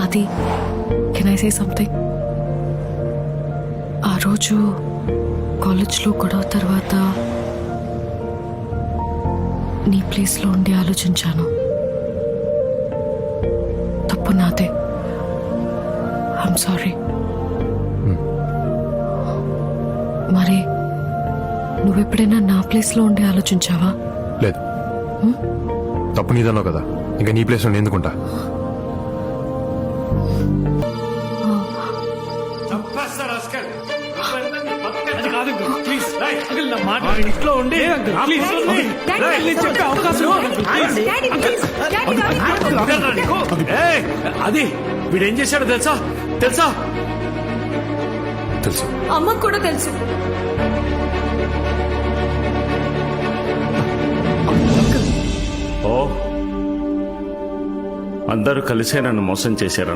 ఆది, can I say something? ఆ రోజు కాలేజ్లో గొడవ తర్వాత నీ ప్లేస్లో ఉండి ఆలోచించాను. తప్పు నాదే. I'm sorry. మరి నువ్వెప్పుడైనా నా ప్లేస్లో ఉండి ఆలోచించావా? లేదు. తప్పు నీదన్నావు కదా, ఇంకా నీ ప్లేస్ ఉండి ఎందుకుంటా? ఇంట్లో ఉండి చెప్పే అవకాశం అది వీడేం చేశాడో తెలుసా? తెలుసా? తెలుసు. అమ్మకు కూడా తెలుసు. ఓ, అందరూ కలిసే నన్ను మోసం చేశారు.